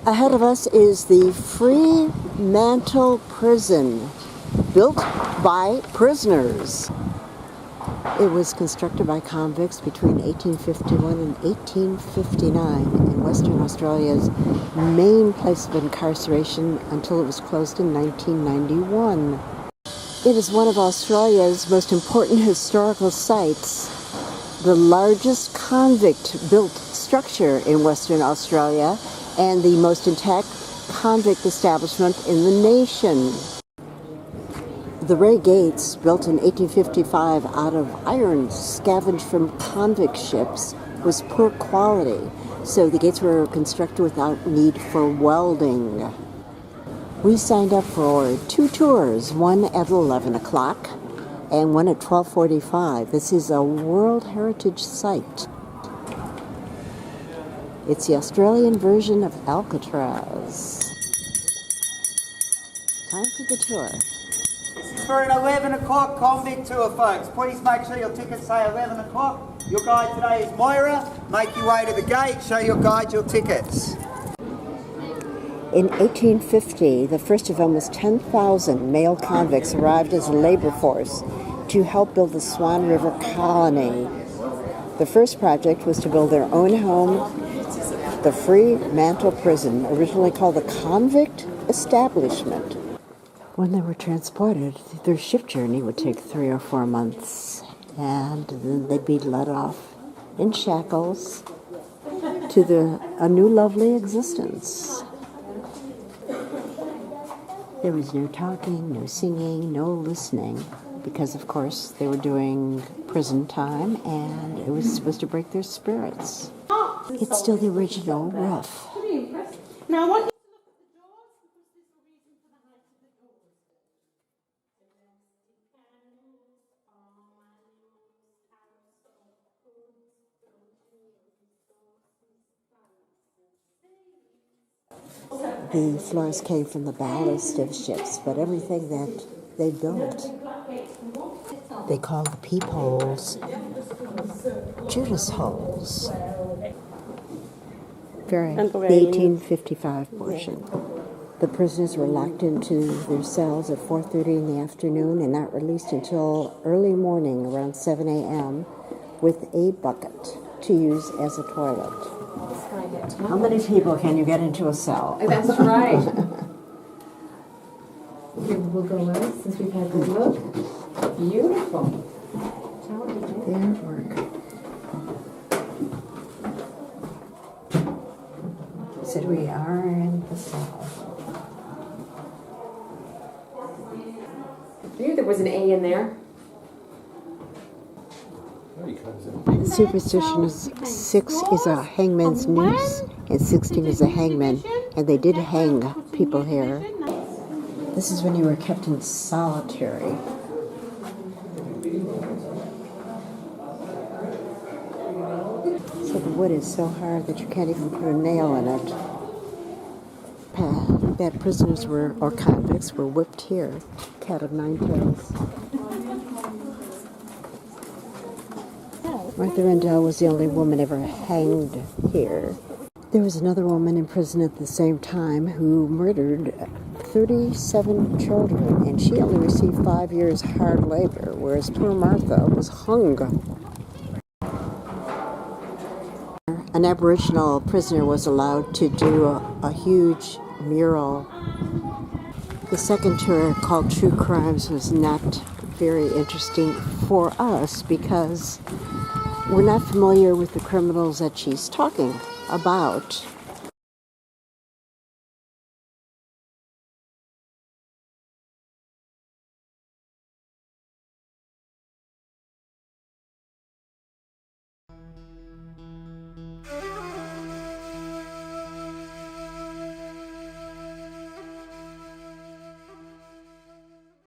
Ahead of us is the Fremantle prison, built by prisoners. It was constructed by convicts between 1851 and 1859 in Western Australia's main place of incarceration until it was closed in 1991. It is one of Australia's most important historical sites, the largest convict-built structure in Western Australia, and the most intact convict establishment in the nation. The Ray Gates, built in 1855 out of iron scavenged from convict ships, was poor quality, so the gates were constructed without need for welding. We signed up for 2 tours, one at 11 o'clock and one at 12:45. This is a World Heritage Site. It's the Australian version of Alcatraz. Time for the tour. This is for an 11 o'clock convict tour, folks. Please make sure your tickets say 11 o'clock. Your guide today is Moira. Make your way to the gate, show your guide your tickets. In 1850, the first of almost 10,000 male convicts arrived as a labor force to help build the Swan River colony. The first project was to build their own home, the Fremantle prison, originally called the Convict Establishment. When they were transported, their ship journey would take 3 or 4 months, and then they'd be let off in shackles to a new lovely existence. There was no talking, no singing, no listening, because of course they were doing prison time and it was supposed to break their spirits. It's still the original roof. Now, what The floors came from the ballast of ships, but everything that they built, they called the peepholes Judas holes. The 1855 portion. The prisoners were locked into their cells at 4:30 in the afternoon and not released until early morning around 7 a.m. with a bucket to use as a toilet. How many people can you get into a cell? That's right. Here we'll go in since we've had a good look. Beautiful. Their work. So we are in the cell. I knew there was an A in there. The superstition is 6 is a hangman's noose and 16 is a hangman, and they did hang people here. This is when you were kept in solitary. So the wood is so hard that you can't even put a nail in it. Bad prisoners or convicts were whipped here. Cat of 9 tails. Martha Rendell was the only woman ever hanged here. There was another woman in prison at the same time who murdered 37 children, and she only received 5 years hard labor, whereas poor Martha was hung. An Aboriginal prisoner was allowed to do a huge mural. The second tour, called True Crimes, was not very interesting for us because we're not familiar with the criminals that she's talking about.